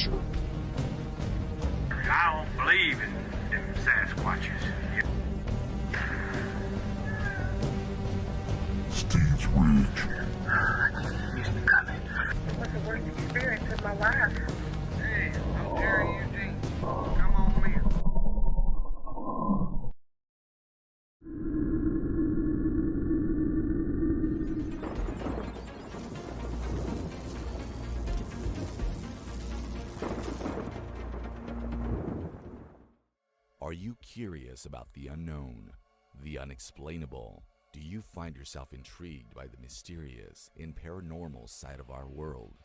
creature. I don't believe in them Sasquatches. Steeds Ridge. Used to come in. It was the worst experience of my life. Hey, how dare you, Gene? Come on in. Are you curious about the unknown, the unexplainable? Do you find yourself intrigued by the mysterious and paranormal side of our world?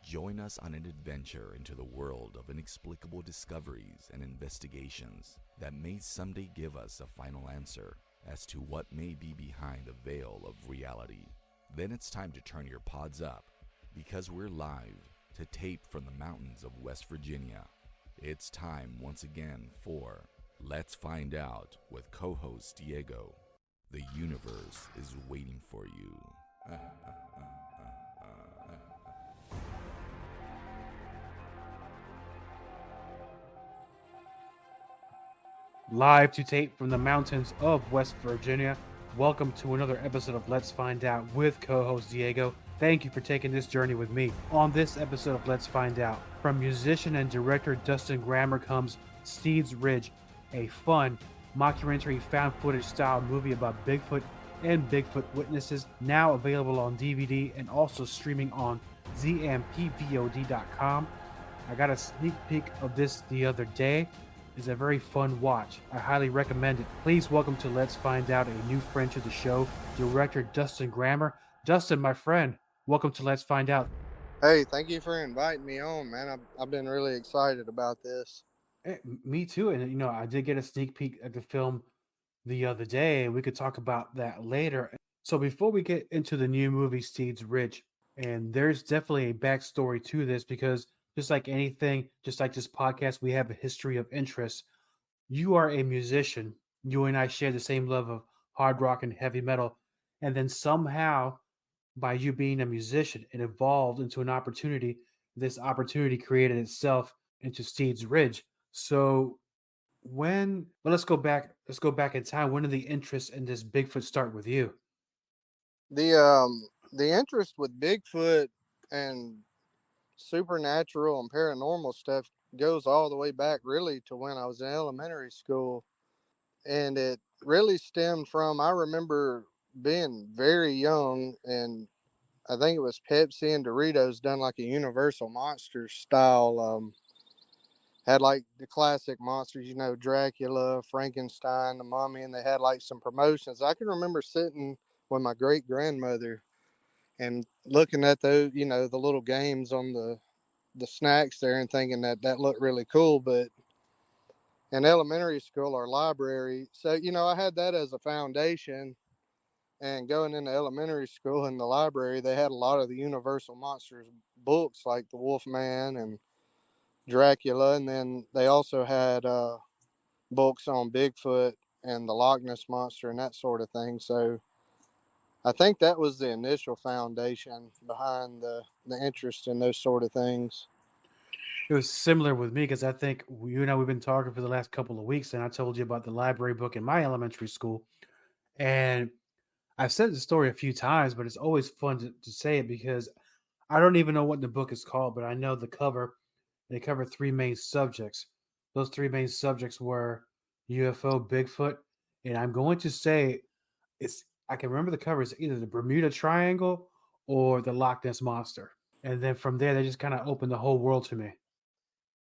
Join us on an adventure into the world of inexplicable discoveries and investigations that may someday give us a final answer as to what may be behind the veil of reality. Then it's time to turn your pods up, because we're live to tape from the mountains of West Virginia. It's time once again for Let's Find Out with co-host Diego. The universe is waiting for you. Live to tape from the mountains of West Virginia. Welcome to another episode of Let's Find Out with co-host Diego. Thank you for taking this journey with me. On this episode of Let's Find Out, from musician and director Dustin Grammer comes Steeds Ridge, a fun mockumentary found footage style movie about Bigfoot and Bigfoot witnesses, now available on DVD and also streaming on zmpvod.com. I got a sneak peek of this the other day. It's a very fun watch. I highly recommend it. Please welcome to Let's Find Out a new friend to the show, director Dustin Grammer. Dustin, my friend, welcome to Let's Find Out. Hey, thank you for inviting me on, man. I've been really excited about this. Hey, me too. And, I did get a sneak peek at the film the other day, and we could talk about that later. So before we get into the new movie, Steeds Ridge, and there's definitely a backstory to this because just like anything, just like this podcast, we have a history of interest. You are a musician. You and I share the same love of hard rock and heavy metal. And then somehow, by you being a musician, it evolved into an opportunity. This opportunity created itself into Steeds Ridge. So let's go back in time. When did the interest in this Bigfoot start with you? The interest with Bigfoot and supernatural and paranormal stuff goes all the way back really to when I was in elementary school. And it really stemmed from, I remember being very young, and I think it was Pepsi and Doritos done like a Universal Monsters style, had like the classic monsters, Dracula, Frankenstein, the Mummy, and they had like some promotions. I can remember sitting with my great grandmother and looking at those, the little games on the snacks there and thinking that looked really cool. But in elementary school, our library, so, I had that as a foundation. And going into elementary school in the library, they had a lot of the Universal Monsters books like the Wolfman and Dracula. And then they also had books on Bigfoot and the Loch Ness Monster and that sort of thing. So I think that was the initial foundation behind the interest in those sort of things. It was similar with me because I think you and I, we've been talking for the last couple of weeks, and I told you about the library book in my elementary school. And I've said the story a few times, but it's always fun to say it because I don't even know what the book is called, but I know the cover. They cover three main subjects. Those three main subjects were UFO, Bigfoot, and I'm going to say I can remember the cover is either the Bermuda Triangle or the Loch Ness Monster. And then from there, they just kind of opened the whole world to me.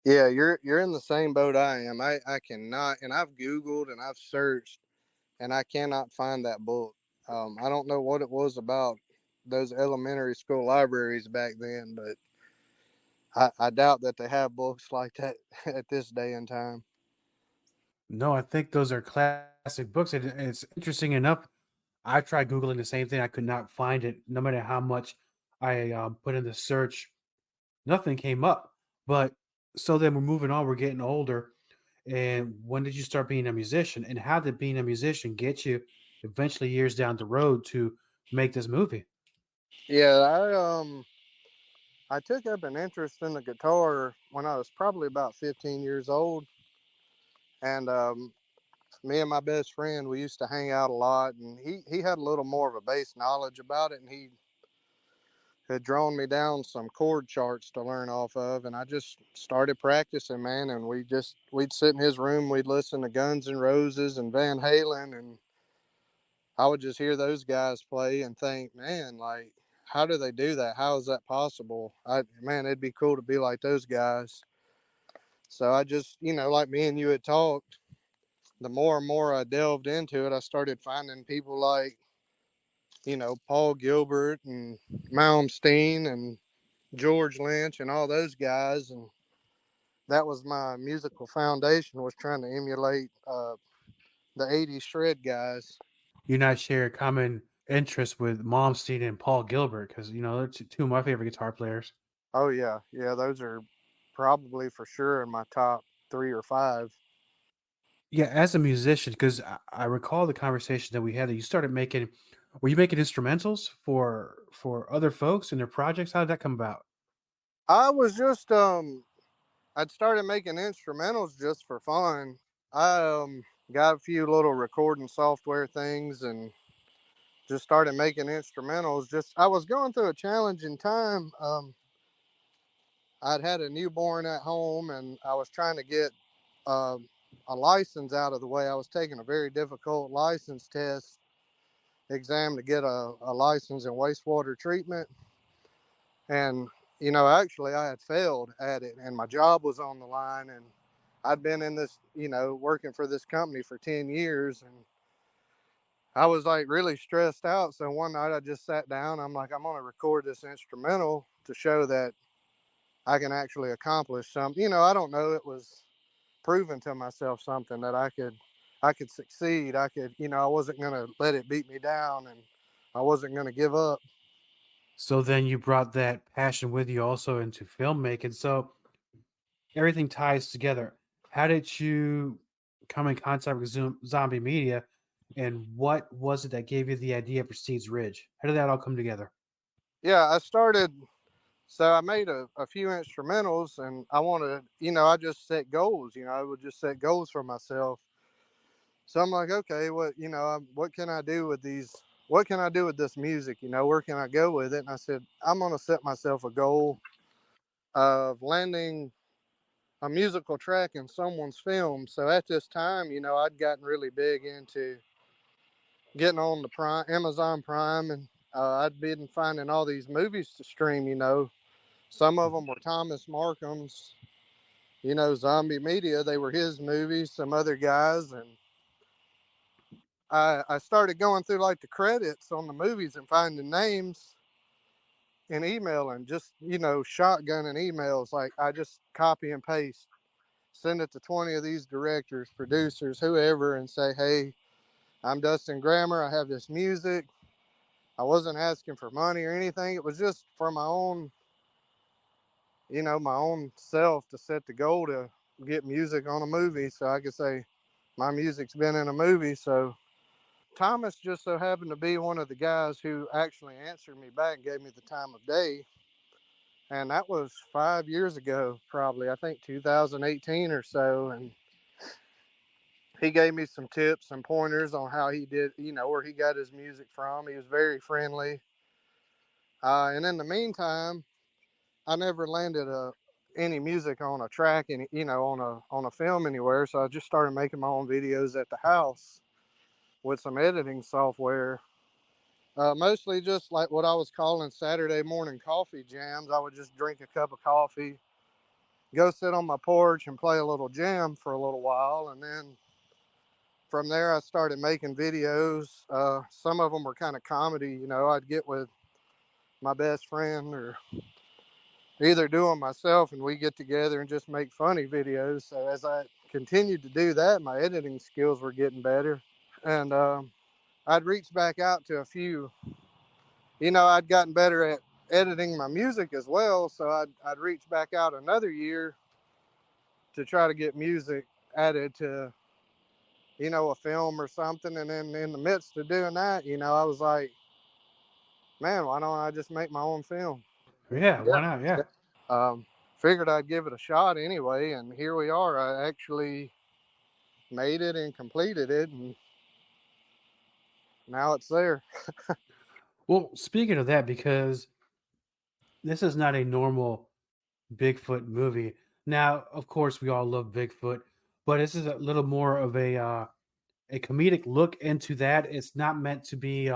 Yeah, you're in the same boat I am. I cannot, and I've Googled and I've searched, and I cannot find that book. I don't know what it was about those elementary school libraries back then, but I doubt that they have books like that at this day and time. No, I think those are classic books. And it's interesting enough. I tried Googling the same thing. I could not find it. No matter how much I put in the search, nothing came up. But so then we're moving on. We're getting older. And when did you start being a musician? And how did being a musician get you eventually years down the road to make this movie? Yeah, I took up an interest in the guitar when I was probably about 15 years old. And me and my best friend, we used to hang out a lot. And he had a little more of a base knowledge about it. And he had drawn me down some chord charts to learn off of. And I just started practicing, man. And we'd sit in his room, we'd listen to Guns N' Roses and Van Halen. And I would just hear those guys play and think, man, like, how do they do that? How is that possible? Man, it'd be cool to be like those guys. So I just, like me and you had talked, the more and more I delved into it, I started finding people like, Paul Gilbert and Malmsteen and George Lynch and all those guys. And that was my musical foundation, was trying to emulate the 80s shred guys. You not share a common interest with Malmsteen and Paul Gilbert because they're two of my favorite guitar players. Oh, yeah. Yeah, those are probably for sure in my top 3 or 5. Yeah, as a musician, because I recall the conversation that we had that you started making. Were you making instrumentals for other folks and their projects? How did that come about? I was just I'd started making instrumentals just for fun. I got a few little recording software things and just started making instrumentals. Just I was going through a challenging time. I'd had a newborn at home and I was trying to get uh, a license out of the way. I was taking a very difficult license test exam to get a license in wastewater treatment. And, actually I had failed at it and my job was on the line. And I'd been in this, working for this company for 10 years. And I was like really stressed out. So one night I just sat down. I'm like, I'm going to record this instrumental to show that I can actually accomplish something. I don't know. It was proving to myself something that I could succeed. I wasn't going to let it beat me down and I wasn't going to give up. So then you brought that passion with you also into filmmaking. So everything ties together. How did you come in contact with zombie media, and what was it that gave you the idea for Steeds Ridge? How did that all come together? Yeah, I made a few instrumentals and I wanted, I just set goals, I would just set goals for myself. So I'm like, okay, what can I do with these? What can I do with this music? Where can I go with it? And I said, I'm going to set myself a goal of landing a musical track in someone's film. So at this time, I'd gotten really big into getting on the Amazon Prime, and I'd been finding all these movies to stream. Some of them were Thomas Markham's, Zombie Media. They were his movies, some other guys. And I started going through like the credits on the movies and finding names and emailing, just, shotgunning emails. Like I just copy and paste, send it to 20 of these directors, producers, whoever, and say, hey, I'm Dustin Grammer. I have this music. I wasn't asking for money or anything. It was just for my own, my own self to set the goal to get music on a movie so I could say my music's been in a movie. So Thomas just so happened to be one of the guys who actually answered me back and gave me the time of day. And that was 5 years ago, probably, I think 2018 or so. And he gave me some tips and pointers on how he did, where he got his music from. He was very friendly. And in the meantime, I never landed any music on a track and on a film anywhere. So I just started making my own videos at the house with some editing software. Mostly just like what I was calling Saturday morning coffee jams. I would just drink a cup of coffee, go sit on my porch and play a little jam for a little while. And then from there, I started making videos. Some of them were kind of comedy. I'd get with my best friend or either do them myself and we get together and just make funny videos. So as I continued to do that, my editing skills were getting better. And I'd reach back out to a few. I'd gotten better at editing my music as well. So I'd reach back out another year to try to get music added to, a film or something. And then in the midst of doing that, I was like, man, why don't I just make my own film? Yeah, Yeah. why not? Yeah. Um, Figured I'd give it a shot anyway, and here we are. I actually made it and completed it, and now it's there. Well, speaking of that, because this is not a normal Bigfoot movie. Now, of course, we all love Bigfoot, but this is a little more of a comedic look into that. It's not meant to be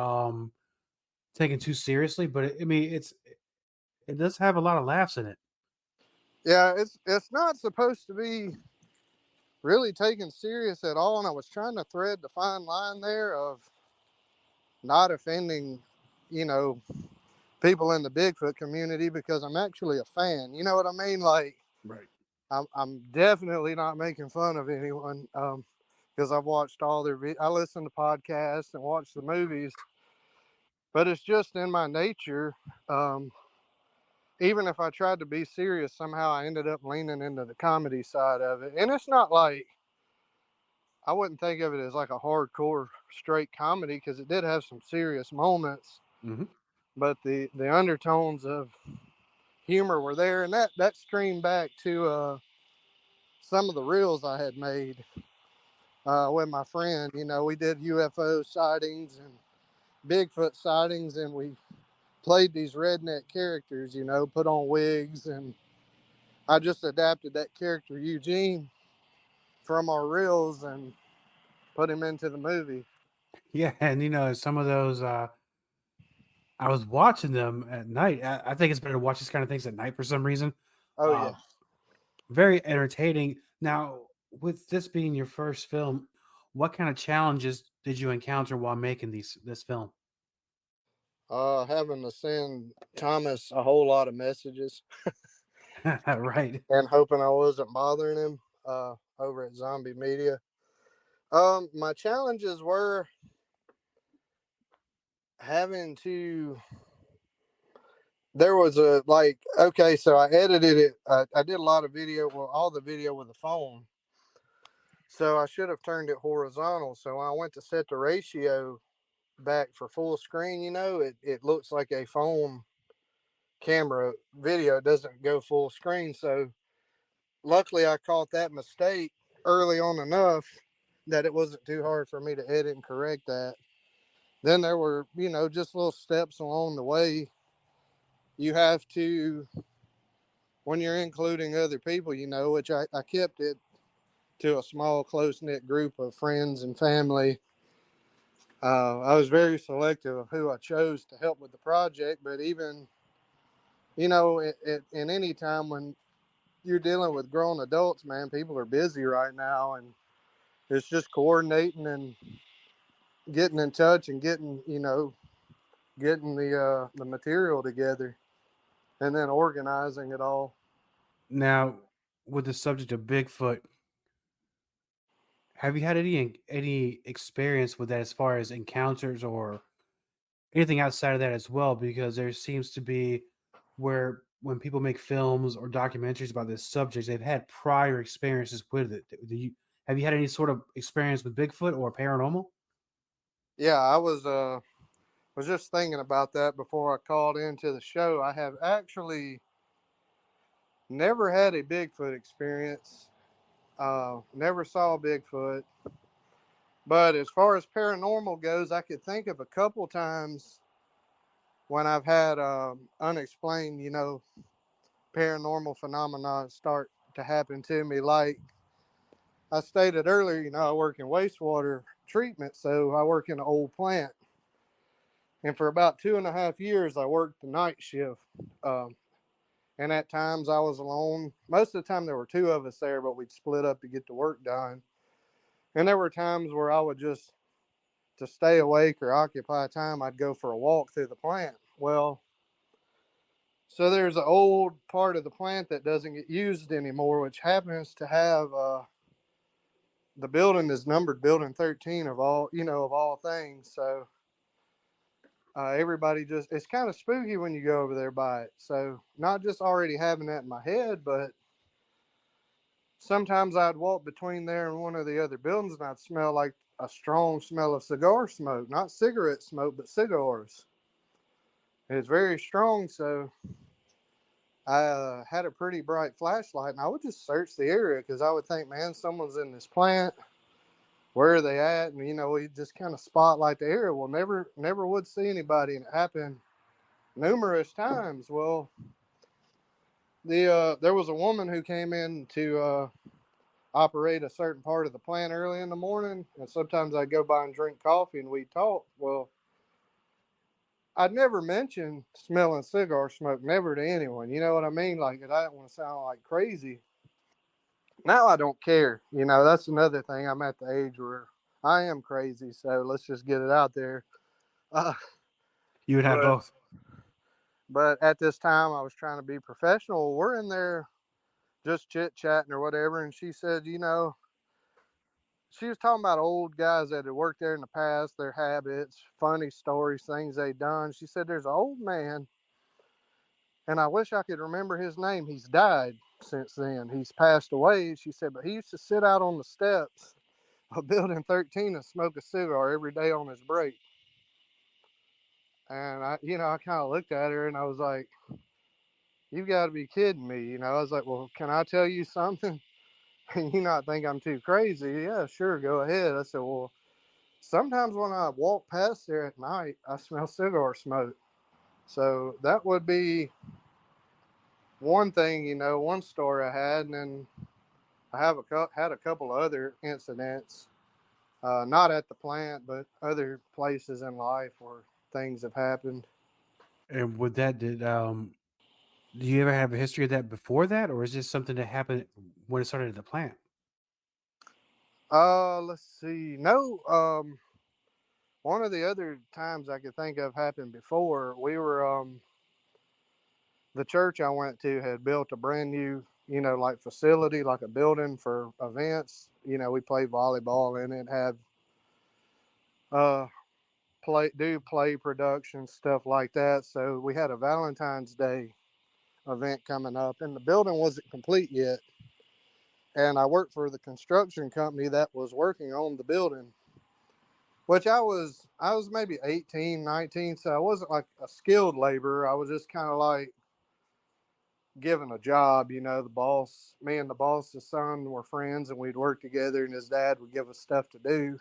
taken too seriously, but I mean, it does have a lot of laughs in it. Yeah, it's not supposed to be really taken serious at all, and I was trying to thread the fine line there of not offending, you know, people in the Bigfoot community because I'm actually a fan. You know what I mean? Like, Right. I'm definitely not making fun of anyone because I've watched all their I listen to podcasts and watch the movies, but it's just in my nature. Um, Even if I tried to be serious, somehow I ended up leaning into the comedy side of it. And it's not like I wouldn't think of it as like a hardcore straight comedy because it did have some serious moments, Hmm. but the undertones of humor were there, and that streamed back to some of the reels I had made with my friend. You know, we did UFO sightings and Bigfoot sightings, and we played these redneck characters. You know, put on wigs, and I just adapted that character Eugene from our reels and put him into the movie. Yeah, and some of those I was watching them at night. I think it's better to watch these kind of things at night for some reason. Oh yeah. Uh, Very entertaining. Now, with this being your first film, what kind of challenges did you encounter while making this film? Having to send Thomas a whole lot of messages Right. and hoping I wasn't bothering him over at Zombie Media. My challenges were having to. There was a like okay, so I edited it. I did a lot of video, well, all the video with the phone. So I should have turned it horizontal. So when I went to set the ratio back for full screen, you know, it looks like a phone camera video. It doesn't go full screen. So luckily I caught that mistake early on enough that it wasn't too hard for me to edit and correct that. Then there were, you know, just little steps along the way. You have to, when you're including other people, you know, which I kept it to a small, close knit group of friends and family. I was very selective of who I chose to help with the project, but even, you know, in any time when you're dealing with grown adults, man, people are busy right now, and it's just coordinating and getting in touch and getting, you know, getting the material together and then organizing it all. Now, with the subject of Bigfoot, have you had any experience with that as far as encounters or anything outside of that as well? Because there seems to be where when people make films or documentaries about this subject, they've had prior experiences with it. Have you had any sort of experience with Bigfoot or paranormal? Yeah, I was just thinking about that before I called into the show. I have actually never had a Bigfoot experience. Never saw Bigfoot. But as far as paranormal goes, I could think of a couple times when I've had unexplained, you know, paranormal phenomena start to happen to me. Like I stated earlier, you know, I work in wastewater treatment, so I work in an old plant. And for about 2.5 years, I worked the night shift. Um, and at times I was alone. Most of the time there were two of us there, but we'd split up to get the work done. And there were times where I would just, to stay awake or occupy time, I'd go for a walk through the plant. Well, so there's an old part of the plant that doesn't get used anymore, which happens to have the building is numbered building 13 of all, you know, of all things. So everybody just, it's kind of spooky when you go over there by it. So not just already having that in my head, but sometimes I'd walk between there and one of the other buildings and I'd smell like a strong smell of cigar smoke, not cigarette smoke, but cigars. It's very strong. So I had a pretty bright flashlight, and I would just search the area because I would think, man, someone's in this plant. Where are they at? And we just kind of spotlight the area. Well, never would see anybody, and it happened numerous times. Well, there was a woman who came in to operate a certain part of the plant early in the morning, and sometimes I'd go by and drink coffee, and we'd talk. Well, I'd never mention smelling cigar smoke, never to anyone. You know what I mean? Like, I don't want to sound like crazy. Now I don't care. That's another thing. I'm at the age where I am crazy, so let's just get it out there. Uh, You would have but both. but at this time, I was trying to be professional. We're in there just chit chatting or whatever, and she said, she was talking about old guys that had worked there in the past, their habits, funny stories, things they'd done. She said, there's an old man, and I wish I could remember his name. He's died since then. He's passed away. She said, but he used to sit out on the steps of Building 13 and smoke a cigar every day on his break. And I kind of looked at her and I was like, you got to be kidding me. I was like, well, can I tell you something? And you not think I'm too crazy? Yeah, sure, go ahead. I said, well, sometimes when I walk past there at night, I smell cigar smoke. So that would be one thing, one story I had. And then I had a couple of other incidents, not at the plant, but other places in life where things have happened. And with that, do you ever have a history of that before that, or is this something that happened when it started at the plant? Let's see. No, one of the other times I could think of happened before. We were the church I went to had built a brand new, like facility, like a building for events. We play volleyball in it, have uh play production stuff like that. So we had a Valentine's Day event coming up, and the building wasn't complete yet. And I worked for the construction company that was working on the building, which I was maybe 18, 19, so I wasn't like a skilled laborer. I was just kind of like given a job. The boss, me and the boss's son were friends, and we'd work together, and his dad would give us stuff to do.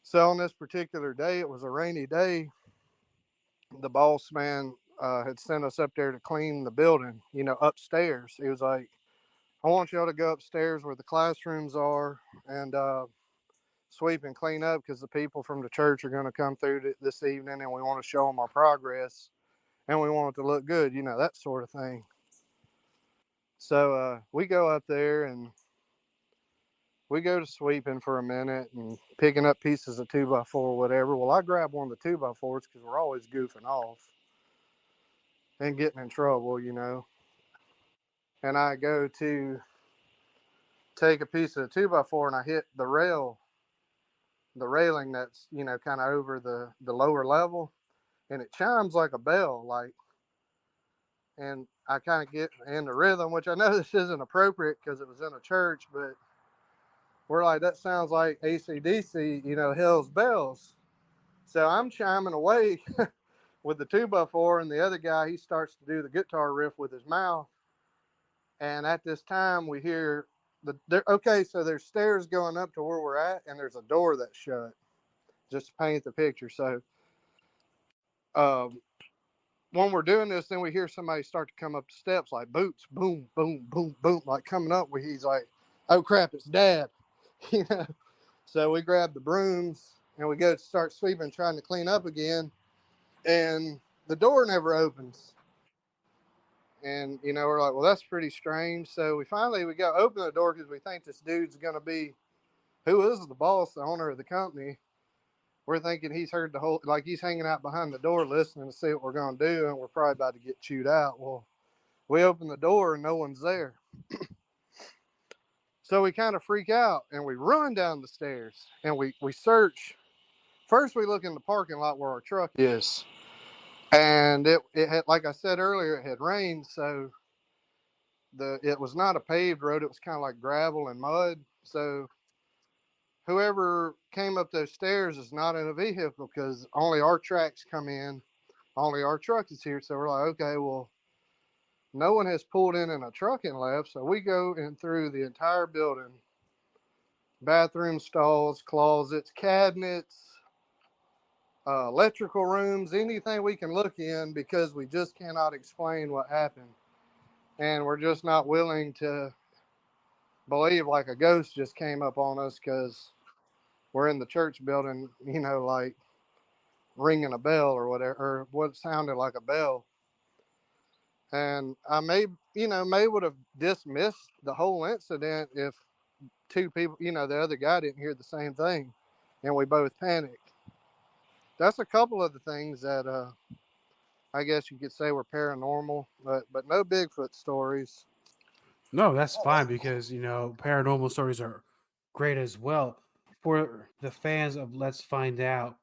So on this particular day, it was a rainy day. The boss man had sent us up there to clean the building, upstairs. He was like, I want y'all to go upstairs where the classrooms are and sweep and clean up because the people from the church are going to come through this evening, and we want to show them our progress, and we want it to look good, that sort of thing. So we go up there and we go to sweeping for a minute and picking up pieces of 2x4 or whatever. Well, I grab one of the 2x4s because we're always goofing off and getting in trouble. And I go to take a piece of the 2x4 and I hit the railing that's, kind of over the lower level, and it chimes like a bell, and I kind of get in the rhythm, which I know this isn't appropriate because it was in a church, but we're like, that sounds like AC/DC, Hell's Bells. So I'm chiming away with the 2x4, and the other guy, he starts to do the guitar riff with his mouth. And at this time, we hear so there's stairs going up to where we're at, and there's a door that's shut, just to paint the picture. So when we're doing this, then we hear somebody start to come up the steps, like boots, boom, boom, boom, boom, like coming up. Where he's like, "Oh crap, it's Dad!" So we grab the brooms and we go to start sweeping, trying to clean up again, and the door never opens. And we're like, "Well, that's pretty strange." So we go open the door because we think this dude's gonna be who is the boss, the owner of the company. We're thinking he's heard the whole, like he's hanging out behind the door listening to see what we're going to do, and we're probably about to get chewed out. Well, we open the door and no one's there. So we kind of freak out and we run down the stairs and we search. First, we look in the parking lot where our truck is. And it had, like I said earlier, it had rained. So it was not a paved road. It was kind of like gravel and mud. So whoever came up those stairs is not in a vehicle because only our tracks come in, only our truck is here. So we're like, okay, well, No one has pulled in a truck and left, so we go in through the entire building. Bathroom stalls, closets, cabinets, electrical rooms, anything we can look in because we just cannot explain what happened. And we're just not willing to believe like a ghost just came up on us because we're in the church building, like ringing a bell or whatever, or what sounded like a bell. And I may would have dismissed the whole incident if two people, the other guy didn't hear the same thing and we both panicked. That's a couple of the things that I guess you could say were paranormal, but no Bigfoot stories. No, that's fine because paranormal stories are great as well. For the fans of Let's Find Out,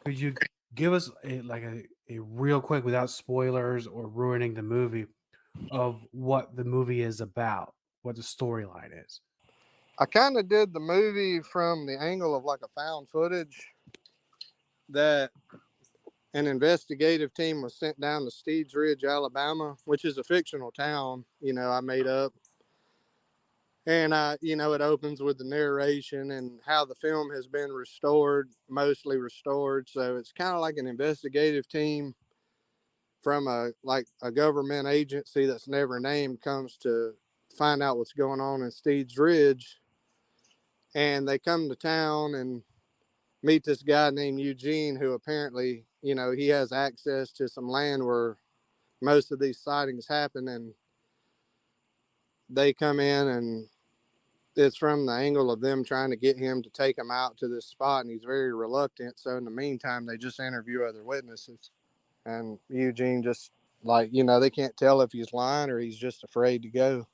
could you give us a real quick, without spoilers or ruining the movie, of what the movie is about, what the storyline is? I kind of did the movie from the angle of like a found footage that an investigative team was sent down to Steeds Ridge, Alabama, which is a fictional town, I made up. And it opens with the narration and how the film has been restored, mostly restored. So it's kind of like an investigative team from a government agency that's never named comes to find out what's going on in Steeds Ridge. And they come to town and meet this guy named Eugene, who apparently, he has access to some land where most of these sightings happen. And they come in, and it's from the angle of them trying to get him to take him out to this spot, and he's very reluctant. So in the meantime, they just interview other witnesses. And Eugene just they can't tell if he's lying or he's just afraid to go.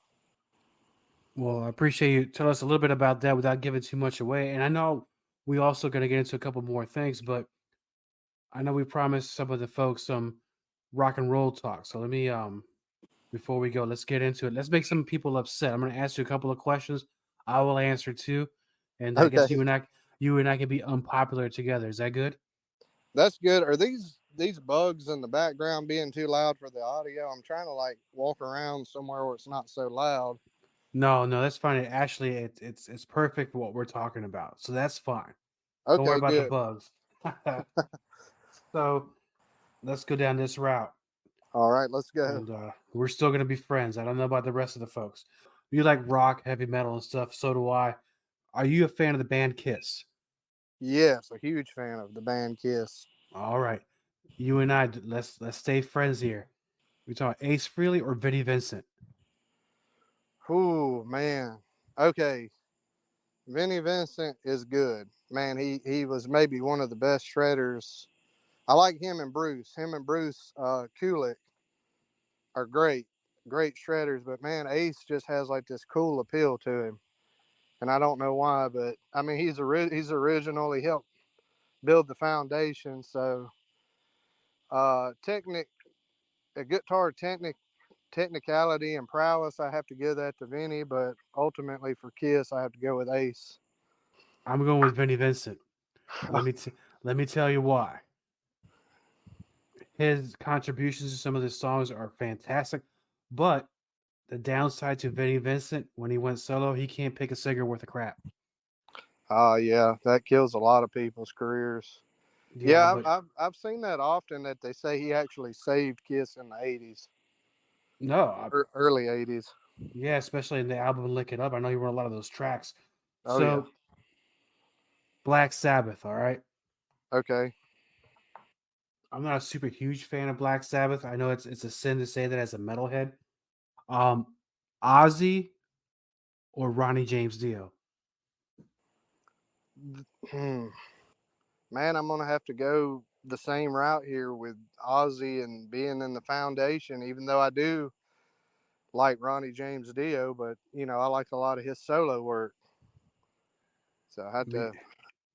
Well, I appreciate you tell us a little bit about that without giving too much away. And I know we also going to get into a couple more things, but I know we promised some of the folks some rock and roll talk. So let me before we go, let's get into it. Let's make some people upset. I'm going to ask you a couple of questions. I will answer too, and I guess you and I can be unpopular together. Is that good? That's good. Are these bugs in the background being too loud for the audio? I'm trying to walk around somewhere where it's not so loud. No, that's fine. Actually, it's perfect for what we're talking about. So that's fine. Okay, don't worry about good. the bugs. So let's go down this route. All right, let's go. And we're still going to be friends. I don't know about the rest of the folks. You like rock, heavy metal, and stuff. So do I. Are you a fan of the band Kiss? Yes, a huge fan of the band Kiss. All right. You and I, let's stay friends here. We talk Ace Frehley or Vinnie Vincent? Oh, man. Okay. Vinnie Vincent is good. Man, he was maybe one of the best shredders. I like him and Bruce. Him and Bruce Kulick are great shredders. But, man, Ace just has this cool appeal to him. And I don't know why, but, I mean, he's original. He helped build the foundation. So, a guitar technicality and prowess, I have to give that to Vinny, but ultimately for Kiss, I have to go with Ace. I'm going with Vinnie Vincent. Let me tell you why. His contributions to some of the songs are fantastic, but the downside to Vinnie Vincent, when he went solo, he can't pick a cigarette worth of crap. Yeah, that kills a lot of people's careers. Yeah, I've seen that often, that they say he actually saved Kiss in the 80s. No. Early 80s. Yeah, especially in the album Lick It Up. I know he wrote a lot of those tracks. Oh, so, yeah. Black Sabbath, all right? Okay. I'm not a super huge fan of Black Sabbath. I know it's a sin to say that as a metalhead. Ozzy or Ronnie James Dio? Man, I'm going to have to go the same route here with Ozzy and being in the foundation, even though I do like Ronnie James Dio, but, I like a lot of his solo work. So I'm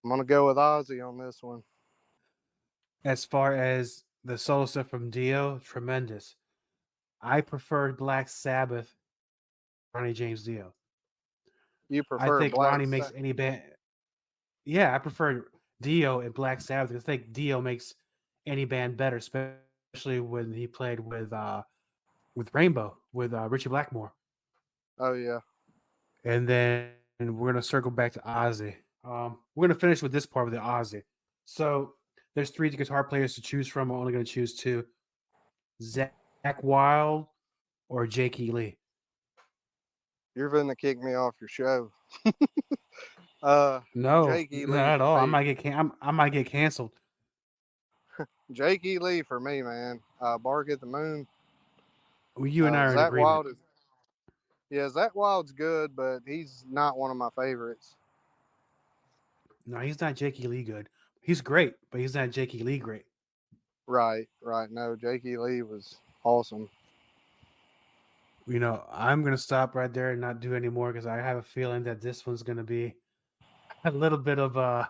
going to go with Ozzy on this one. As far as the solo stuff from Dio, tremendous. I prefer Black Sabbath, Ronnie James Dio. You prefer I think Black Ronnie makes any band. Yeah, I prefer Dio and Black Sabbath. I think Dio makes any band better, especially when he played with with Rainbow with Richie Blackmore, Oh yeah. and then we're gonna circle back to Ozzy. We're gonna finish with this part with the Ozzy. So there's 3 guitar players to choose from. I'm only gonna choose 2: Zach Wild or Jake E. Lee. You're gonna kick me off your show. No, Jake E. not Lee at for all. me. I might get canceled. Jake E. Lee for me, man. Bark at the Moon. Well, you and I are in Zach agreement. Wild is Zach Wild's good, but he's not one of my favorites. No, he's not Jake E. Lee good. He's great, but he's not Jake E. Lee great. Right. No, Jake E. Lee was awesome. I'm gonna stop right there and not do any more because I have a feeling that this one's gonna be a little bit of a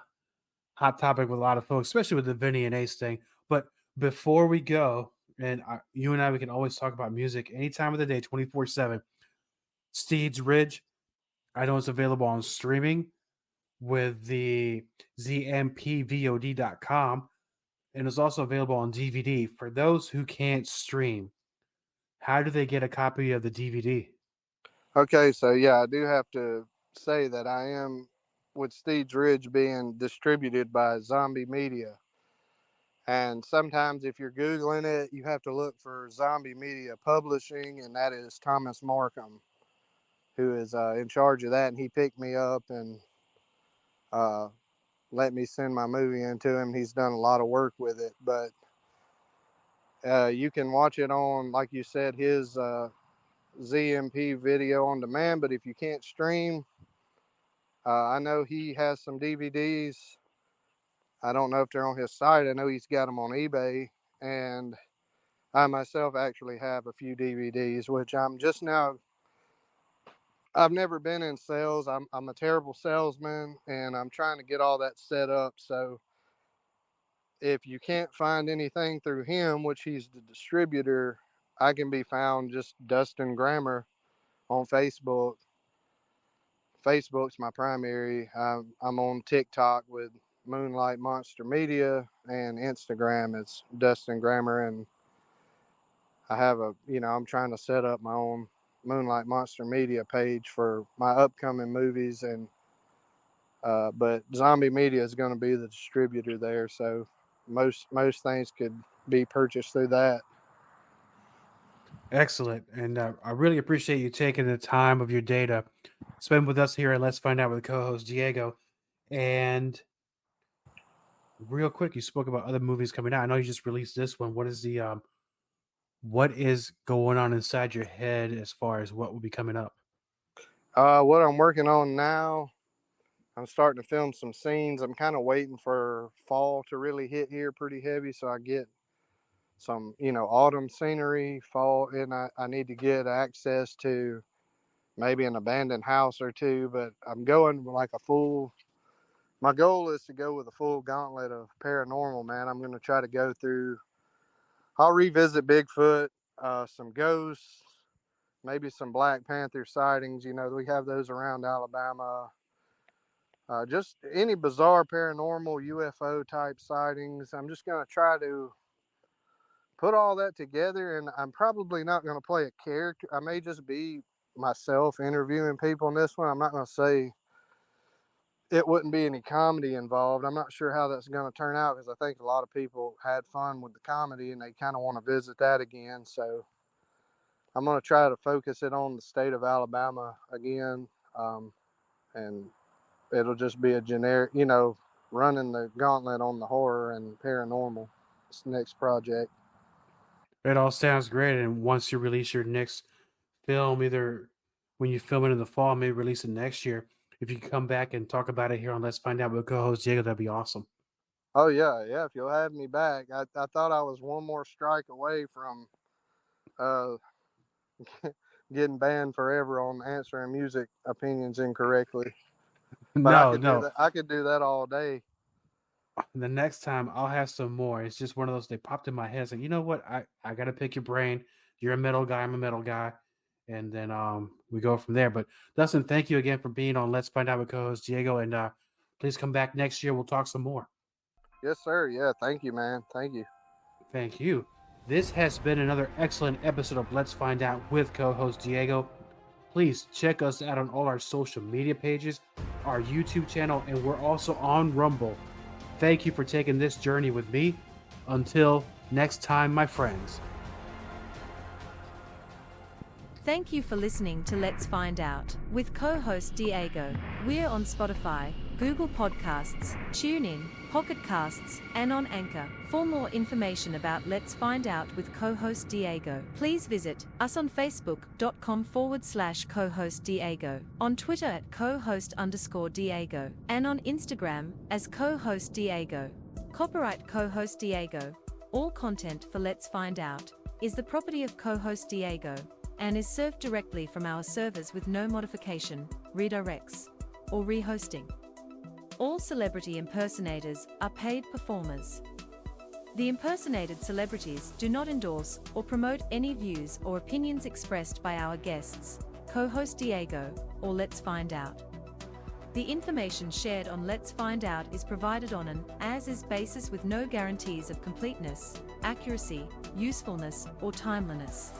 hot topic with a lot of folks, especially with the Vinny and Ace thing. But before we go, and you and I, we can always talk about music any time of the day, 24/7. Steeds Ridge, I know it's available on streaming with the ZMPVOD.com, and it's also available on DVD. For those who can't stream, how do they get a copy of the DVD? Okay, so yeah, I do have to say that I am with Steeds Ridge being distributed by Zombie Media. And sometimes if you're Googling it, you have to look for Zombie Media Publishing, and that is Thomas Markham, who is in charge of that. And he picked me up and let me send my movie into him. He's done a lot of work with it, but you can watch it on, like you said, his ZMP video on demand. But if you can't stream, I know he has some DVDs. I don't know if they're on his site. I know he's got them on eBay, and I myself actually have a few DVDs, which I'm just now. I've never been in sales. I'm a terrible salesman, and I'm trying to get all that set up. So if you can't find anything through him, which he's the distributor, I can be found just Dustin Grammer on Facebook. Facebook's my primary. I'm on TikTok with Moonlight Monster Media, and Instagram is Dustin Grammer. And I have I'm trying to set up my own Moonlight Monster Media page for my upcoming movies, and but Zombie Media is going to be the distributor there, so most things could be purchased through that. Excellent. And I really appreciate you taking the time of your day to spend with us here and Let's Find Out with co-host Diego. And real quick, you spoke about other movies coming out. I know you just released this one. What is going on inside your head as far as what will be coming up? What I'm working on now, I'm starting to film some scenes. I'm kind of waiting for fall to really hit here pretty heavy, so I get some, autumn scenery, fall, and I need to get access to maybe an abandoned house or two. But I'm going like my goal is to go with a full gauntlet of paranormal, man. I'm going to try to go through, I'll revisit Bigfoot, some ghosts, maybe some Black Panther sightings. We have those around Alabama. Just any bizarre paranormal UFO type sightings. I'm just going to try to put all that together, and I'm probably not going to play a character. I may just be myself interviewing people in this one. I'm not going to say it wouldn't be any comedy involved. I'm not sure how that's going to turn out, because I think a lot of people had fun with the comedy and they kind of want to visit that again. So I'm going to try to focus it on the state of Alabama again, and it'll just be a generic, running the gauntlet on the horror and paranormal. This next project. It all sounds great. And once you release your next film, either when you film it in the fall, maybe release it next year, if you come back and talk about it here on Let's Find Out with co-host Diego, that'd be awesome. Oh yeah. If you'll have me back, I thought I was one more strike away from getting banned forever on answering music opinions incorrectly. But I could do No. that. I could do that all day. The next time I'll have some more. It's just one of those, they popped in my head. It's like, you know what? I got to pick your brain. You're a metal guy. I'm a metal guy. And then we go from there. But Dustin, thank you again for being on Let's Find Out with co-host Diego. And please come back next year. We'll talk some more. Yes, sir. Yeah. Thank you, man. Thank you. Thank you. This has been another excellent episode of Let's Find Out with co-host Diego. Please check us out on all our social media pages, our YouTube channel, and we're also on Rumble. Thank you for taking this journey with me. Until next time, my friends. Thank you for listening to Let's Find Out with co-host Diego. We're on Spotify, Google Podcasts, TuneIn, Pocket Casts, and on Anchor. For more information about Let's Find Out with co-host Diego, please visit us on facebook.com/co-host Diego, on Twitter at co-host_Diego, and on Instagram as co-host Diego. Copyright co-host Diego. All content for Let's Find Out is the property of co-host Diego and is served directly from our servers with no modification, redirects, or rehosting. All celebrity impersonators are paid performers. The impersonated celebrities do not endorse or promote any views or opinions expressed by our guests, co-host Diego, or Let's Find Out. The information shared on Let's Find Out is provided on an as-is basis with no guarantees of completeness, accuracy, usefulness, or timeliness.